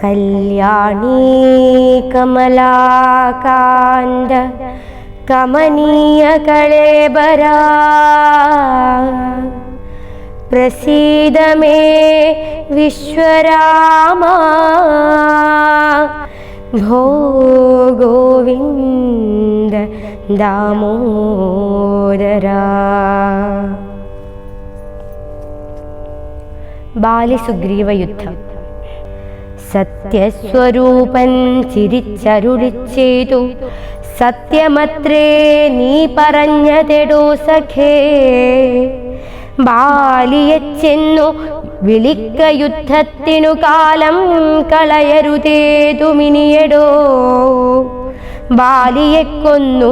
കല്യാണീ കമലാകാന്ത കമനീയ കളേബരാ പ്രസീദ may വിശ്വരാമാ ഭോ Govinda ദാമോദരാ. ബാലിസുഗ്രീവ യുദ്ധം. സത്യസ്വരൂപൻ ചിരിച്ചരുളിച്ചെയ്തു, സത്യമത്രേ നീ പറഞ്ഞതെടോ സഖേ. ബാലിയെ ചെന്നു വിളിക്ക യുദ്ധത്തിനു കാലം കളയരുതേതുമിനിയടോ. ബാലിയെ കൊന്നു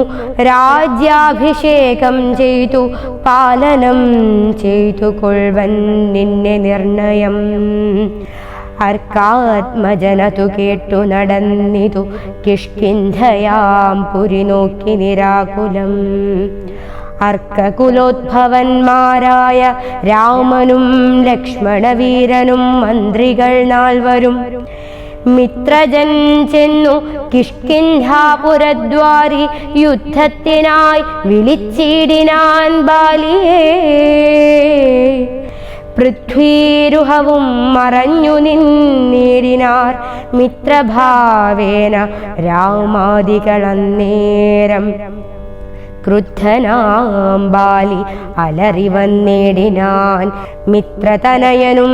രാജ്യാഭിഷേകം ചെയ്തു പാലനം ചെയ്തു കൊൾവൻ നിന്നെ നിർണയം. അർക്കാത്മജനതു കേട്ടു നടന്നിതു കിഷ്കിന്ധയാം പുരി നോക്കി നിരാകുലം. അർക്കകുലോദ്ഭവന്മാരായ രാമനും ലക്ഷ്മണവീരനും മന്ത്രികൾ നാൽവരും മിത്രജൻ ചെന്നു കിഷ്കിന്ധാപുരദ്വാരി യുദ്ധത്തിനായി വിളിച്ചിടിനാൻ ബാലിയേ. പൃഥ്വീരുഹവും മറഞ്ഞു നിന്നിടിനാർ മിത്രഭാവേന രാമാദികളന്നേരം. ക്രുദ്ധനാം ബാലി അലറി വന്നിടിനാൻ മിത്രതനയനും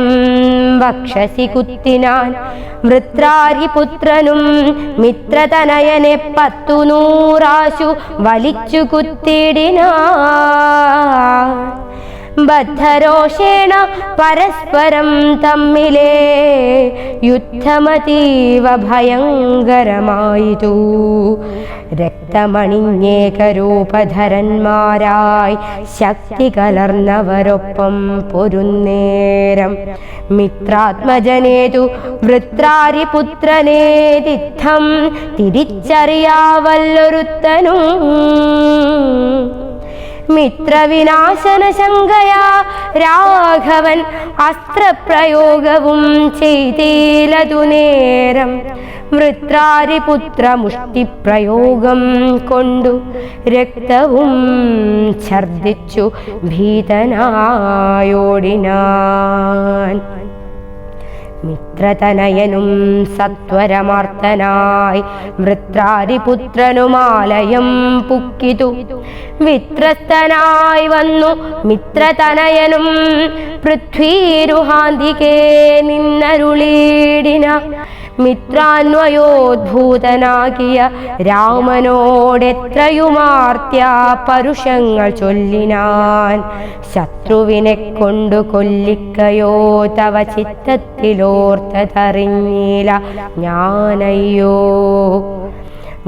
വക്ഷസി കുത്തിനാൻ. വൃത്രാരിപുത്രനും മിത്രതനയനെ 100 വലിച്ചു കുത്തിടിനാൻ. ബദ്ധരോഷേണ പരസ്പരം തമ്മിലേ യുദ്ധമതീവ ഭയങ്കരമായിതു. രക്തമണിഞ്ഞേകരൂപധരന്മാരായി ശക്തി കലർന്നവരൊപ്പം പൊരുന്നേരം. മിത്രാത്മജനേതു വൃത്രാരിപുത്രനേതിത്തം തിരിച്ചറിയാവല്ലൊരുത്തനും. മിത്രവിനാശന ശങ്കയാ രാഘവൻ അസ്ത്രപ്രയോഗവും ചെയ്തീലതു നേരം. വൃത്രാരിപുത്ര മുഷ്ടിപ്രയോഗം കൊണ്ടു രക്തവും ഛർദിച്ചു ഭീതനായോടിനാൻ. മിത്രതനയനും സത്വരമാർത്തനായി വൃത്രാരിപുത്രനുമാലയം പുക്കിതു. വിത്രസ്തനായി വന്നു മിത്രതനയനും പൃഥ്വീരുഹാന്തികേ നിന്നരുളീടിന. മിത്രാന്വയോദ്ഭൂതനാകിയ രാമനോടെത്രയുമാർത്യാ പരുഷങ്ങൾ ചൊല്ലിനാൻ. ശത്രുവിനെ കൊണ്ടു കൊല്ലിക്കയോ തവ ചിത്തത്തിലോർത്തതറിഞ്ഞില്ല ഞാനയ്യോ.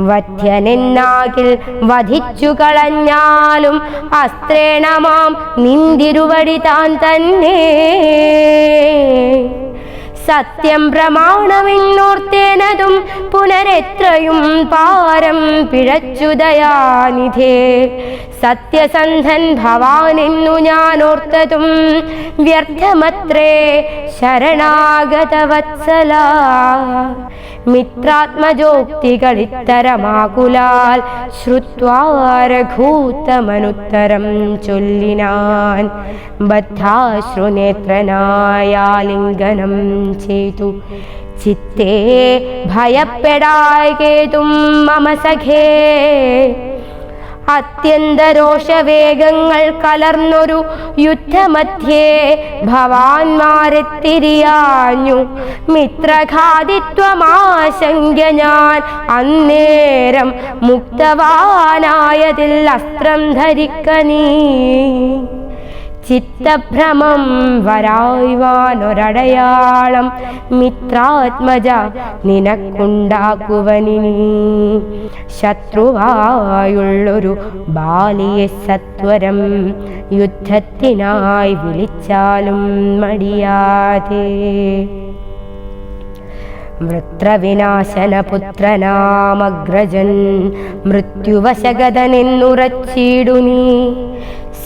വധ്യനെന്നാകിൽ വധിച്ചു കളഞ്ഞാലും അസ്ത്രേണമാം നിന്തിരുവടി താൻ തന്നെ. സത്യം പ്രമാണമെന്നോർത്തേനതും പുനരെത്രയും പാരം പിഴച്ചു ദയാനിധേ. സത്യസന്ധൻ ഭവാനെന്നു ഞാനോർത്തതും വ്യർത്ഥമത്രേ ശരണാഗതവത്സല. മിത്രാത്മജോക്തികളിത്തരമാകുലാൽ ശ്രുത്വാ രഘൂത്തമനുത്തരം ചൊല്ലിനാൻ. ബദ്ധാശ്രുനേത്രനായാലിംഗനം ചെയ്തു ചിത്തേ ഭയപ്പെടായ്കേതും മമ സഖേ. അത്യന്തരോഷവേഗങ്ങൾ കലർന്നൊരു യുദ്ധമധ്യേ ഭവാന്മാരെത്തിരിയാഞ്ഞു. മിത്രഘാതിത്വമാശങ്ക ഞാൻ അന്നേരം മുക്തവാനായതിൽ അസ്ത്രം ധരിക്ക നീ. ചിത്തഭ്രമം വരായ്വാനൊരടയാളം മിത്രാത്മജ നിനക്കുണ്ടാക്കുവനിനി. ശത്രുവായുള്ളൊരു ബാലിയെ സത്വരം യുദ്ധത്തിനായി വിളിച്ചാലും മടിയാതെ. വൃത്രവിനാശനപുത്രനാമഗ്രജൻ മൃത്യുവശഗതനെന്നുറച്ചിടു നീ.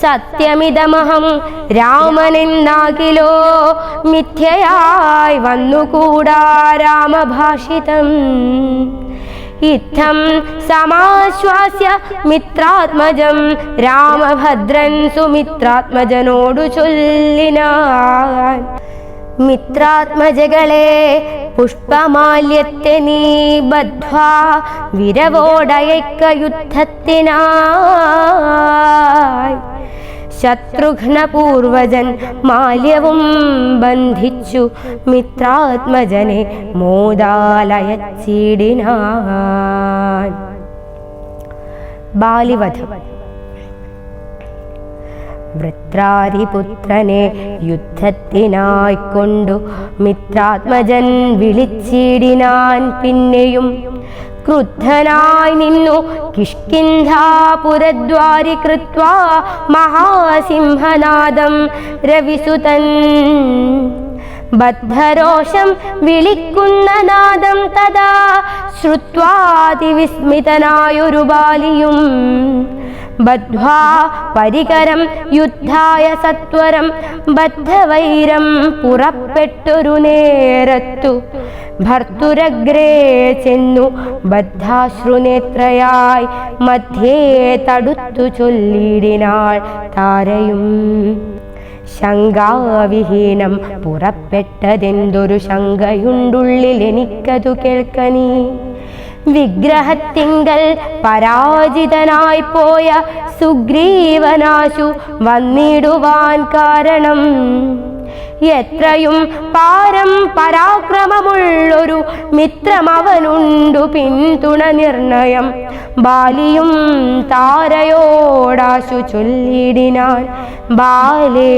സത്യമിതമഹം രാമനെന്നാകിലോ മിഥ്യയായി വന്നുകൂടാ രാമഭാഷിതം. ഇത്തം സമാശ്വാസ്യ മിത്രാത്മജം രാമഭദ്രൻ സുമിത്രാത്മജനോടു ചൊല്ലിനാൻ. മിത്രാത്മജകളെ പുഷ്പമാല്യത്തെ നീ ബദ്ധ്വാ വിരവോടയക്ക യുദ്ധത്തിനായി. ശത്രുഘ്നപൂർവജൻ മാല്യവും ബന്ധിച്ചു മിത്രാത്മജനെ മോദാലയച്ചിടിനാൻ. ബാലിവധം. വൃത്രാരിപുത്രനെ യുദ്ധത്തിനായിക്കൊണ്ടു മിത്രാത്മജൻ വിളിച്ചിടിനാൻ. പിന്നെയും ക്രുദ്ധനായി നിന്നു കിഷ്കിന്ധാപുരദ്വാരി കൃത്വാ മഹാസിംഹനാദം രവിസുതൻ. ബദ്ധരോഷം വിളിക്കുന്ന നാദം തഥാ ശ്രുത്വാതിവിസ്മിതനായൊരു ബാലിയും ബദ്ധ്വാ പരികരം യുദ്ധായ സത്വരം ബദ്ധവൈരം പുറപ്പെട്ടൊരു നേരത്തു ഭർത്തുരഗ്രേ ചെന്നു ബദ്ധാശ്രുനേത്രയായി മധ്യേ തടുത്തു ചൊല്ലിടിനാൾ താരയും. ശങ്കാവിഹീനം പുറപ്പെട്ടതെന്തൊരു ശങ്കയുണ്ടുള്ളിൽ എനിക്കതു കേൾക്കനീ. വിഗ്രഹത്തിങ്കൽ പരാജിതനായി പോയ സുഗ്രീവനാശു വന്നിടുവാൻ കാരണം എത്രയും പാരം പരാക്രമമുള്ളൊരു മിത്രമവനുണ്ടു പിന്തുണ നിർണയം. ബാലിയും താരയോടാശു ചൊല്ലിടിനാൻ. ബാലേ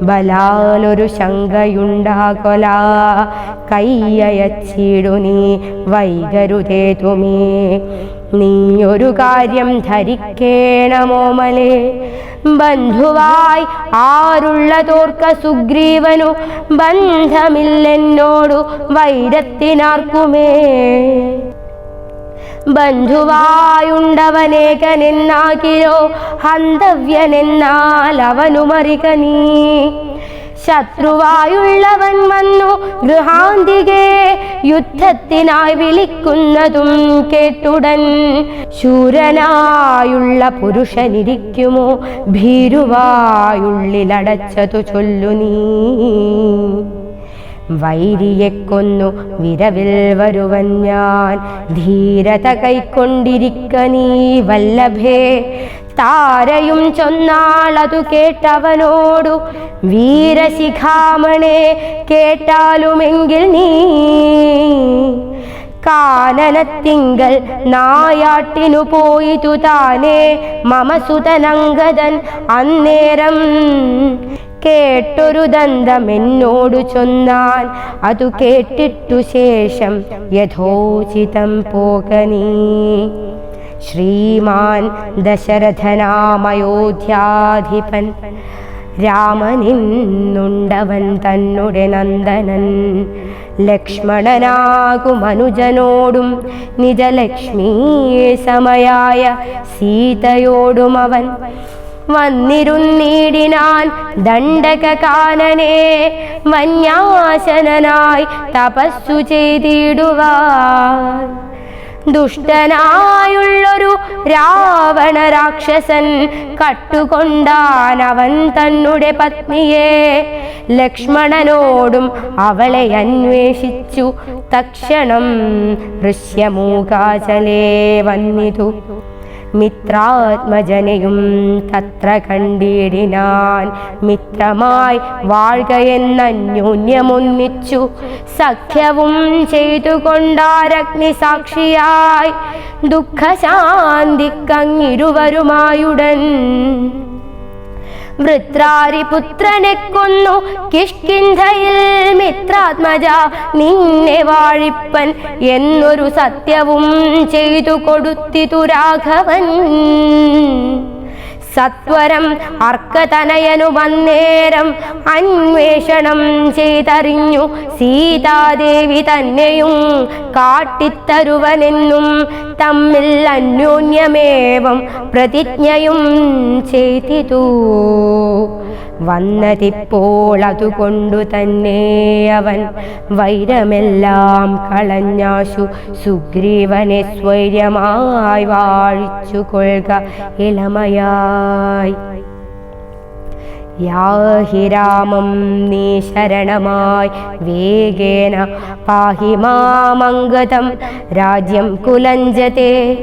ബലാലൊരു ശങ്കയുണ്ടാകൊല കയ്യയച്ചിടു നീ വൈകരുതേ തുമേ. നീയൊരു കാര്യം ധരിക്കേണമോമലേ. ബന്ധുവായി ആരുള്ളതോർക്ക സുഗ്രീവനു ബന്ധമില്ലെന്നോടു വൈരത്തിനാർക്കുമേ. ബന്ധുവായുണ്ടവനേകനെന്നാകിലോ ഹന്തവ്യനെന്നാൽ അവനുമറിക നീ. ശത്രുവായുള്ളവൻ വന്നു ഗൃഹാന്തികെ യുദ്ധത്തിനായി വിളിക്കുന്നതും കേട്ടുടൻ ശൂരനായുള്ള പുരുഷനിരിക്കുമോ ഭീരുവായുള്ളിലടച്ചതു ചൊല്ലു നീ. വൈരിയെ കൊന്നു വിരവിൽ വരുവൻ ഞാൻ ധീരത കൈക്കൊണ്ടിരിക്ക നീ വല്ലഭേ. താരയും ചൊന്നാളതു കേട്ടവനോടു വീരശിഖാമണേ കേട്ടാലുമെങ്കിൽ നീ. കാനനത്തിങ്കൽ നായാട്ടിനു പോയിതു താനേ മമ സുതനങ്കദൻ അന്നേരം കേട്ടൊരു ദന്തമെന്നോടു ചൊന്നാൻ. അതു കേട്ടിട്ടു ശേഷം യഥോചിതം പോകനീ. ശ്രീമാൻ ദശരഥനാമയോധ്യാധിപൻ രാമനിന്നുണ്ടവൻ തന്നുടെ നന്ദനൻ. ലക്ഷ്മണനാകുമനുജനോടും നിജലക്ഷ്മീ സമയായ സീതയോടും അവൻ വന്നിരുന്നീടിനാൻ ദണ്ഡകാനനെ വന്യാശനായി തപസ്സു ചെയ്തിടുവാൻ. ദുഷ്ടനായുള്ളൊരു രാവണ രാക്ഷസൻ കട്ടുകൊണ്ടാൻ അവൻ തന്നുടെ പത്നിയെ. ലക്ഷ്മണനോടും അവളെ അന്വേഷിച്ചു തക്ഷണം ഋഷ്യമൂകാചലേ വന്നിതു. മിത്രാത്മജനെയും തത്ര കണ്ടിടിനാൻ. മിത്രമായി വാഴ്കയെന്നന്യോന്യമൊന്നിച്ചു സഖ്യവും ചെയ്തുകൊണ്ടാരഗ്നി സാക്ഷിയായി ദുഃഖശാന്തിക്കങ്ങിരുവരുമായുടൻ. വൃത്രാരിപുത്രനെ കൊന്നു കിഷ്കിന്ധയിൽ മിത്രാത്മജ നിന്നെ വാഴിപ്പൻ എന്നൊരു സത്യവും ചെയ്തു കൊടുത്തിതു രാഘവൻ. സത്വരം അർക്കതനയനു വന്നേരം അന്വേഷണം ചെയ്തറിഞ്ഞു സീതാദേവി തന്നെയും കാട്ടിത്തരുവനെന്നും തമ്മിൽ അന്യോന്യമേവം പ്രതിജ്ഞയും ചെയ്തിതു. വന്നതിപ്പോൾ അതുകൊണ്ടു തന്നെ അവൻ വൈരമെല്ലാം കളഞ്ഞാശു സുഗ്രീവനെ സ്വൈര്യമായി വാഴിച്ചു കൊള്ളുക ഇളമയായി. യാഹി രാമം നീ ശരണമായി വേഗേന പാഹി മാമംഗതം രാജ്യം കുലഞ്ജതേ.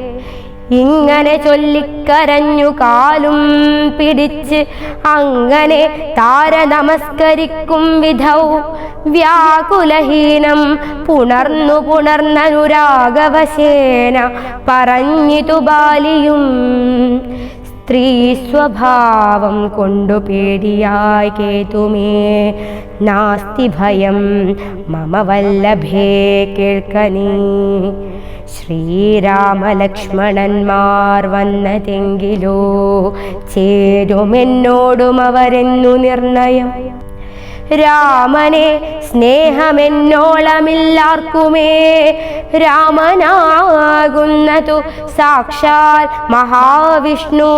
ഇങ്ങനെ ചൊല്ലിക്കരഞ്ഞു കാലും പിടിച്ച് അങ്ങനെ താര നമസ്കരിക്കും വിധൗ വ്യാകുലഹീനം പുണർന്നനുരാഗവശേന പറഞ്ഞിതു ബാലിയും. സ്ത്രീ സ്വഭാവം കൊണ്ടു പേടിയായി കേതുമേ നാസ്തി ഭയം മമ വല്ലഭേ കേൾക്കനീ. ശ്രീരാമലക്ഷ്മണന്മാർ വന്നതെങ്കിലോ ചേരുമെന്നോടും അവരെന്നു നിർണയം. രാമനെ സ്നേഹമെന്നോളമില്ലാർക്കുമേ രാമനാകുന്നതു സാക്ഷാൽ മഹാവിഷ്ണു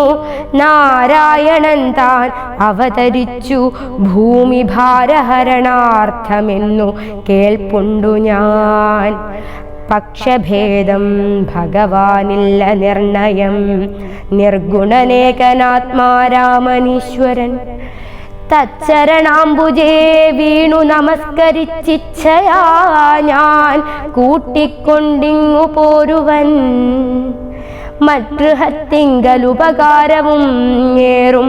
നാരായണൻ താൻ അവതരിച്ചു ഭൂമി ഭാരഹരണാർത്ഥമെന്നു കേൾപ്പുണ്ടു ഞാൻ. പക്ഷഭേദം ഭഗവാനില്ല നിർണയം നിർഗുണനേകനാത്മാരാമനീശ്വരൻ. തച്ചരണാംബുജേ വീണു നമസ്കരിച്ചിച്ഛയാ ഞാൻ കൂട്ടിക്കൊണ്ടിങ്ങു പോരുവൻ. മറ്റൃഹത്തിങ്കലുപകാരവും ഏറും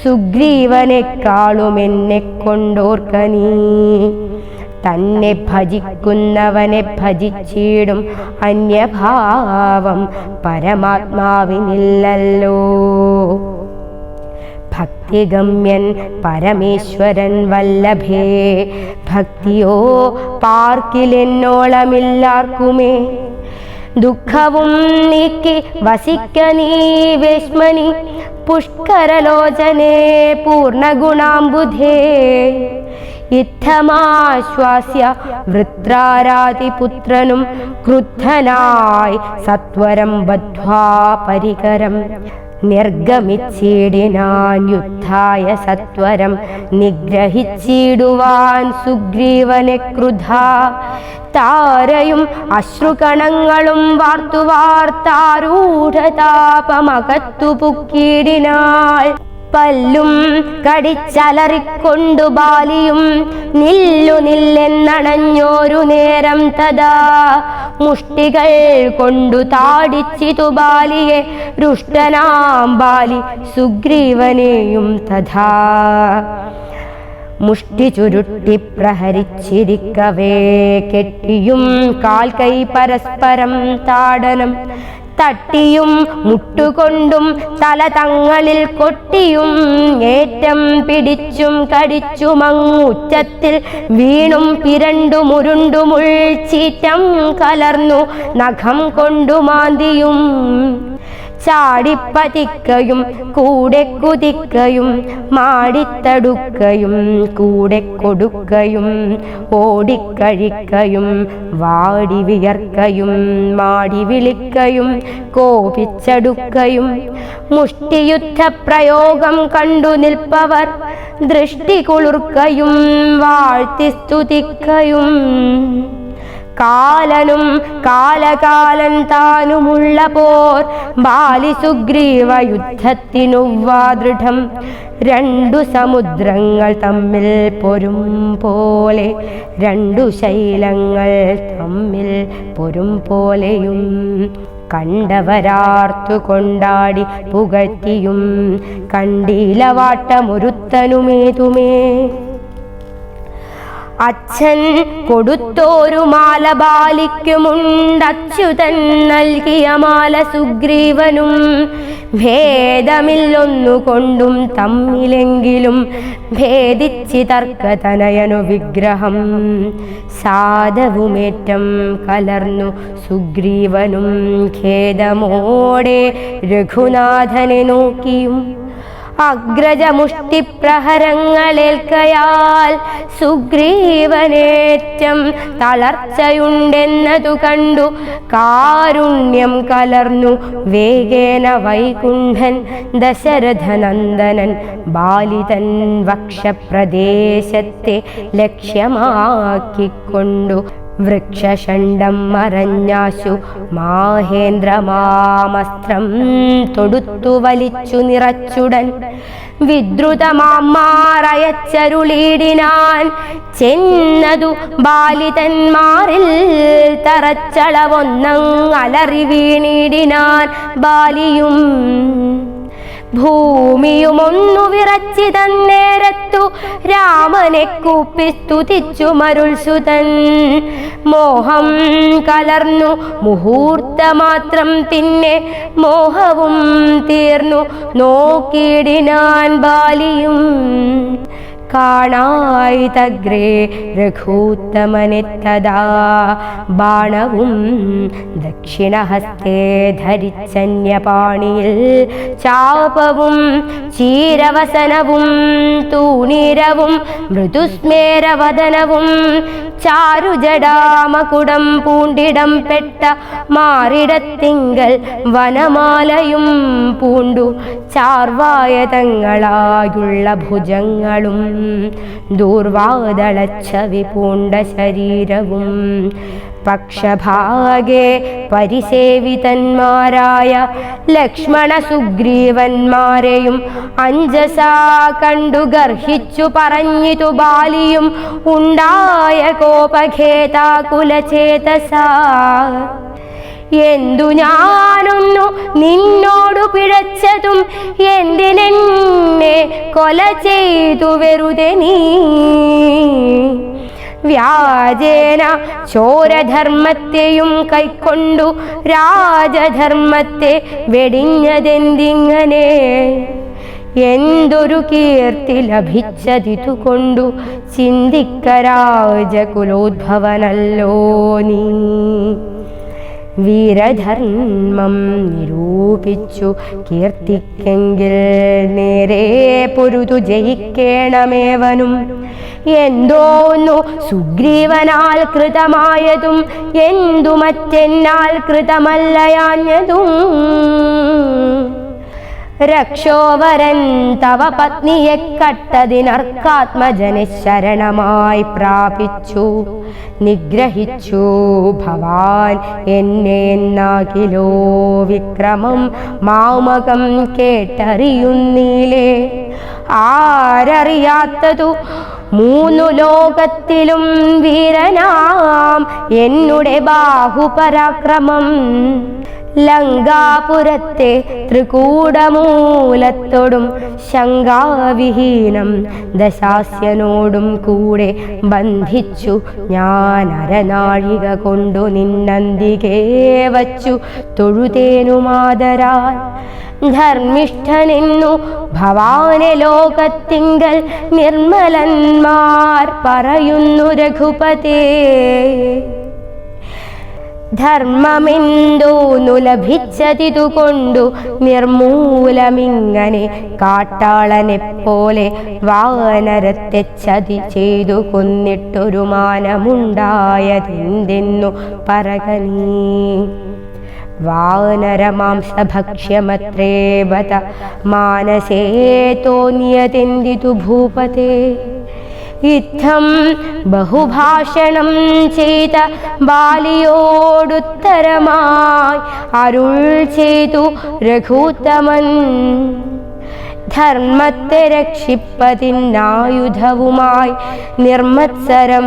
സുഗ്രീവനെക്കാളും എന്നെ കൊണ്ടോർക്കനീ. തന്നെ ഭജിക്കുന്നവനെ ഭജിച്ചിടും അന്യഭാവം പരമാത്മാവിനില്ലല്ലോ. ഭക്തിഗമ്യൻ പരമേശ്വരൻ വല്ലഭേ ഭക്തിയോ പാർക്കിലെന്നോളമില്ലാർക്കുമേ. ദുഃഖവും നീക്കി വസിക്ക നീ വേശ്മനി പുഷ്കരലോചനേ പൂർണ്ണഗുണാംബുധേ. ഇത്തമാശ്വാസ്യ വൃത്രാരാതിപുത്രനും ക്രുദ്ധനായി സത്വരം ബദ്ധ്വാ പരികരം. നിർഗമിച്ചിടിനാൻ യുദ്ധായ സത്വരം നിഗ്രഹിച്ചിടുവാൻ സുഗ്രീവനെ ക്രുധാ. താരയും അശ്രുകണങ്ങളും വാർത്തു വാർത്താരൂഢതാപമകത്തു പുക്കിടിനാൾ. പല്ലും കടിച്ചലറിക്കൊണ്ടു ബാലിയും നില്ലു നില്ലെന്നണഞ്ഞോരു നേരം തഥാ. മുഷ്ടികൾ കൊണ്ടു താടിച്ചിതു ബാലിയെ രുഷ്ടനാം ബാലി സുഗ്രീവനെയും തഥാ. മുഷ്ടി ചുരുട്ടി പ്രഹരിച്ചിരിക്കവേ കെട്ടിയും കാൽ കൈ പരസ്പരം താടനം. തട്ടിയും മുട്ടുകൊണ്ടും തല തങ്ങളിൽ കൊട്ടിയും ഏറ്റം പിടിച്ചും കടിച്ചുമങ്ങുച്ചത്തിൽ വീണും പിരണ്ടുമുരുണ്ടുമുൾച്ചീറ്റം കലർന്നു നഖം കൊണ്ടു മാന്തിയും. ചാടിപ്പതിക്കയും കൂടെ കുതിക്കയും മാടിത്തടുക്കയും കൂടെ കൊടുക്കയും ഓടിക്കഴിക്കയും വാടി വിയർക്കയും മാടി വിളിക്കയും കോപിച്ചടുക്കയും. മുഷ്ടിയുദ്ധ പ്രയോഗം കണ്ടു നിൽപ്പവർ ദൃഷ്ടി കുളിർക്കയും വാഴ്ത്തി സ്തുതിക്കയും. കാലനും കാലകാലൻ താനുമുള്ള പോർ ബാലി സുഗ്രീവ യുദ്ധത്തിനുവാ ദൃഢം. രണ്ടു സമുദ്രങ്ങൾ തമ്മിൽ പൊരും പോലെ രണ്ടു ശൈലങ്ങൾ തമ്മിൽ പൊരും പോലെയും. കണ്ടവരാർത്തു കൊണ്ടാടി പുകഴ്ത്തിയും കണ്ടീലവാട്ടമൊരുത്തനുമേതുമേ. അച്ഛൻ കൊടുത്തോരു മാല ബാലിക്കുമുണ്ടച്യുതൻ നൽകിയ മാല സുഗ്രീവനും. ഭേദമില്ലൊന്നുകൊണ്ടും തമ്മിലെങ്കിലും ഭേദിച്ചി തർക്കതനയനു വിഗ്രഹം. സാധവുമേറ്റം കലർന്നു സുഗ്രീവനും ഖേദമോടെ രഘുനാഥനെ നോക്കിയും. അഗ്രജമുഷ്ടിപ്രഹരങ്ങളേൽക്കയാൽ സുഗ്രീവനേറ്റം തളർച്ചയുണ്ടെന്നതു കണ്ടു കാരുണ്യം കലർന്നു വേഗേന വൈകുണ്ഠൻ ദശരഥനന്ദനൻ ബാലിതൻ വക്ഷപ്രദേശത്തെ ലക്ഷ്യമാക്കിക്കൊണ്ടു വൃക്ഷഷണ്ഡം മറഞ്ഞാശു മാഹേന്ദ്രമാമസ്ത്രം തൊടുത്തു വലിച്ചു നിറച്ചുടൻ. വിദ്രുതമാറയച്ചരുളീടിനാൻ ചെന്നതു ബാലിതന്മാരിൽ തറച്ചളവൊന്നലറി വീണിടിനാൻ ബാലിയും. ഭൂമിയുമൊന്നു വിറച്ചിതന്നേരത്തു രാമനെ കൂപ്പി സ്തുതിച്ചു മരുൾസുതൻ. മോഹം കലർന്നു മുഹൂർത്തമാത്രം പിന്നെ മോഹവും തീർന്നു നോക്കിയിടിനാൻ ബാലിയും. കാണായി തഗ്രേ രഘൂത്തമനെത്തതാ ബാണവും ദക്ഷിണഹസ്തേ ധരിച്ചന്യപാണിയിൽ ചാപവും ചീരവസനവും തൂണീരവും മൃദുസ്മേരവദനവും ചാരുജടാമകുടം പൂണ്ടിടം പെട്ട മാറിടത്തിങ്കൽ വനമാലയും പൂണ്ടു ചാർവായതങ്ങളായുള്ള ഭുജങ്ങളും ദൂർവാദളച്ഛവി പൂണ്ട ശരീരവും പക്ഷഭാഗേ പരിസേവിതന്മാരായ ലക്ഷ്മണ സുഗ്രീവന്മാരെയും അഞ്ജസാ കണ്ടു ഗർഹിച്ചു പറഞ്ഞിതു ബാലിയും ഉണ്ടായ കോപഖേതാകുലചേതസാ. എന്തു ഞാനൊന്നു നിന്നോടു പിഴച്ചതും എന്തിനെന്നെ കൊല ചെയ്തു വെറുതെ നീ. വ്യാജേന ചോരധർമ്മത്തെയും കൈക്കൊണ്ടു രാജധർമ്മത്തെ വെടിഞ്ഞതെന്തിങ്ങനെ. എന്തൊരു കീർത്തി ലഭിച്ചതിതുകൊണ്ടു ചിന്തിക്കരാജകുലോദ്ഭവനല്ലോ നീ. വീരധർമ്മം നിരൂപിച്ചു കീർത്തിക്കെങ്കിൽ നേരെ പൊരുതു ജയിക്കേണമേവനും. എന്തോന്നു സുഗ്രീവനാൽ കൃതമായതും എന്തു മറ്റെന്നാൽ കൃതമല്ലയാഞ്ഞതും. രക്ഷോവരൻ തവ പത്നിയെ കട്ടതിനർക്കാത്മജനെ ശരണമായി പ്രാപിച്ചു നിഗ്രഹിച്ചു ഭവാൻ എന്നെ എന്നാകിലോ വിക്രമം മാമകം കേട്ടറിയുന്നീലേ. ആരറിയാത്തതു മൂന്നു ലോകത്തിലും വീരനാം എന്നുടെ ബാഹുപരാക്രമം. ലങ്കാപുരത്തെ ത്രികൂടമൂലത്തോടും ശങ്കാവിഹീനം ദശാസ്യനോടും കൂടെ ബന്ധിച്ചു ഞാൻ അരനാഴിക കൊണ്ടു നിന്നന്തികേ വച്ചു തൊഴുതേനുമാദരാൽ. ധർമ്മിഷ്ഠനെന്നു ഭവാനെ ലോകത്തിങ്കൽ നിർമ്മലന്മാർ പറയുന്നു രഘുപതേ. ധർമ്മമെന്തോന്നു ലഭിച്ചതിതുകൊണ്ടു നിർമൂലമിങ്ങനെ കാട്ടാളനെപ്പോലെ വാനരത്തെ ചതി ചെയ്തു കൊന്നിട്ടൊരു മാനമുണ്ടായതെന്തെന്നു പറകനീ. വാനരമാംസഭക്ഷ്യമത്രേ ബത മാനസേ തോന്നിയതെന്തിതു ഭൂപതേ. യുദ്ധം ബഹുഭാഷണം ചെയ്ത ബാലിയോടുത്തരമായി അരുൾ ചെയ്തു രഘൂത്തമൻ. ധർമ്മത്തെ രക്ഷിപ്പതിനായുധവുമായി നിർമ്മത്സരം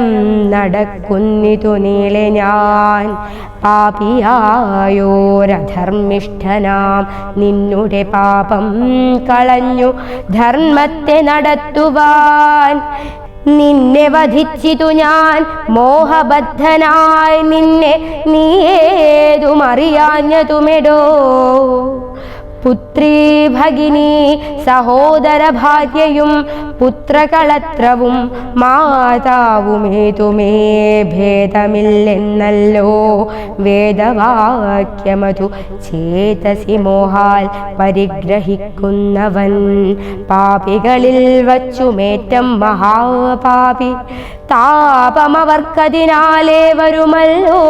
നടക്കുന്നിതു നീളെ ഞാൻ. പാപിയായോരധർമ്മിഷ്ഠനാം നിന്നുടെ പാപം കളഞ്ഞു ധർമ്മത്തെ നടത്തുവാൻ. നിന്നെ വധിച്ചിതു ഞാൻ മോഹബദ്ധനായി നിന്നെ നീ ഏതുമറിയാഞ്ഞതുമെടോ പുത്രീ ഭഗിനി സഹോദര ഭാര്യയും പുത്രകളത്രവും മാതാവുമേതുമേ ഭേദമില്ലെന്നല്ലോ വേദവാക്യമതു ചേതസി മോഹാൽ പരിഗ്രഹിക്കുന്നവൻ പാപികളിൽ വച്ചുമേറ്റം മഹാപാപി താപമവർക്കതിനാലേ വരുമല്ലോ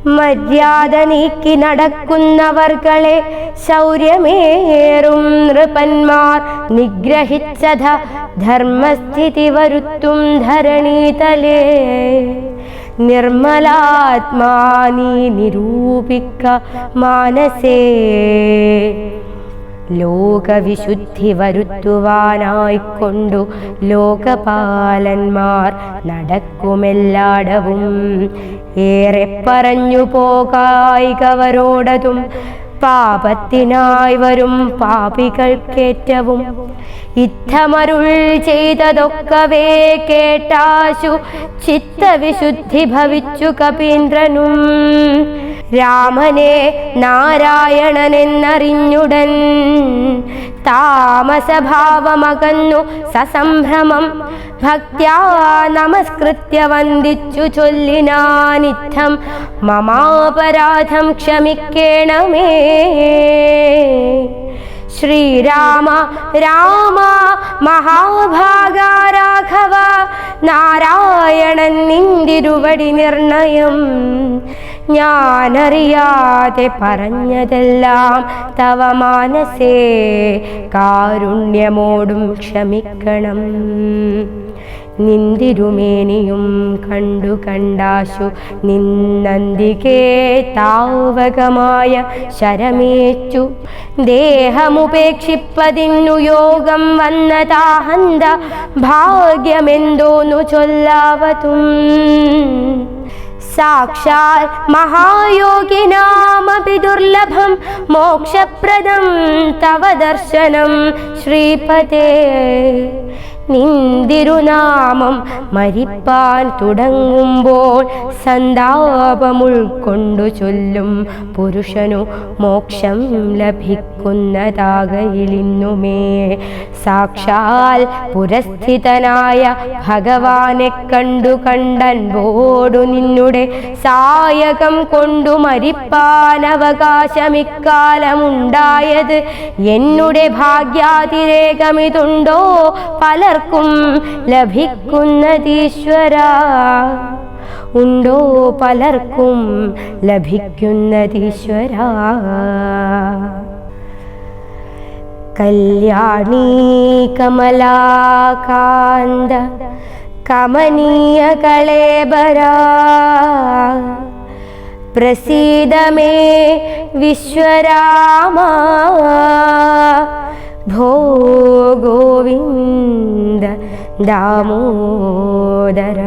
മര്യാദ നീക്കി നടക്കുന്നവർകളെ ശൗര്യമേറും നൃപന്മാർ നിഗ്രഹിച്ചത ധർമ്മസ്ഥിതി വരുത്തും ധരണീതലേ നിർമ്മലാത്മാ നീ നിരൂപിക്ക മാനസേ ലോകവിശുദ്ധി വരുത്തുവാനായിക്കൊണ്ടു ലോകപാലന്മാർ നടക്കുമെല്ലാടവും ഏറെ പറഞ്ഞു പോകായികവരോടതും പാപത്തിനായി വരും പാപികൾക്കേറ്റവും ഇത്തമരുൾ ചെയ്തതൊക്കവേ കേട്ടാശു ചിത്തവിശുദ്ധി ഭവിച്ചു കപീന്ദ്രനും രാമനെ നാരായണനെന്നറിഞ്ഞുടൻ താമസഭാവമകന്നു സസംഭ്രമം ഭക്ത്യാ നമസ്കൃത്യ വന്ദിച്ചു ചൊല്ലിനാനിത്തം മമാപരാധം ക്ഷമിക്കേണമേ ശ്രീരാമ രാമ മഹാഭാഗ രാഘവ നാരായണൻ നിന്തിരുവടി നിർണയം ഞാനറിയാതെ പറഞ്ഞതെല്ലാം തവ മാനസേ കാരുണ്യമോടും ക്ഷമിക്കണം നിന്തിരുമേനിയും കണ്ടു കണ്ടാശു നിന്നന്തികേ താവകമായ ശരമേറ്റു ദേഹമുപേക്ഷിപ്പതിന്നു യോഗം വന്നതാഹന്ത ഭാഗ്യമെന്തോന്നു ചൊല്ലാവതും സാക്ഷാൽ മഹായോഗിനാമപി ദുർലഭം മോക്ഷപ്രദം തവ ദർശനം ശ്രീപദേ നിന്തിരുനാമം മരിപ്പാൻ തുടങ്ങുമ്പോൾ സന്താപമുൾക്കൊണ്ടു ചൊല്ലും പുരുഷനു മോക്ഷം ലഭിക്കുന്നതാകയിലിന്നുമേ സാക്ഷാൽ പുരസ്ഥിതനായ ഭഗവാനെ കണ്ടു കണ്ടൻപോടു നിന്നുടെ സായകം കൊണ്ടു മരിപ്പാൻ അവകാശമിക്കാലമുണ്ടായത് എന്നുടെ ഭാഗ്യാതിരേകമിതുണ്ടോ പലർക്കും ലഭിക്കുന്നതീശ്വര ഉണ്ടോ പലർക്കും ലഭിക്കുന്നതീശ്വര കല്യാണീ കമലാകാന്ത കമനീയ കളേബരാ പ്രസീദ മേ വിശ്വരാമാ ഭോ ഗോവിന്ദ ദാമോദര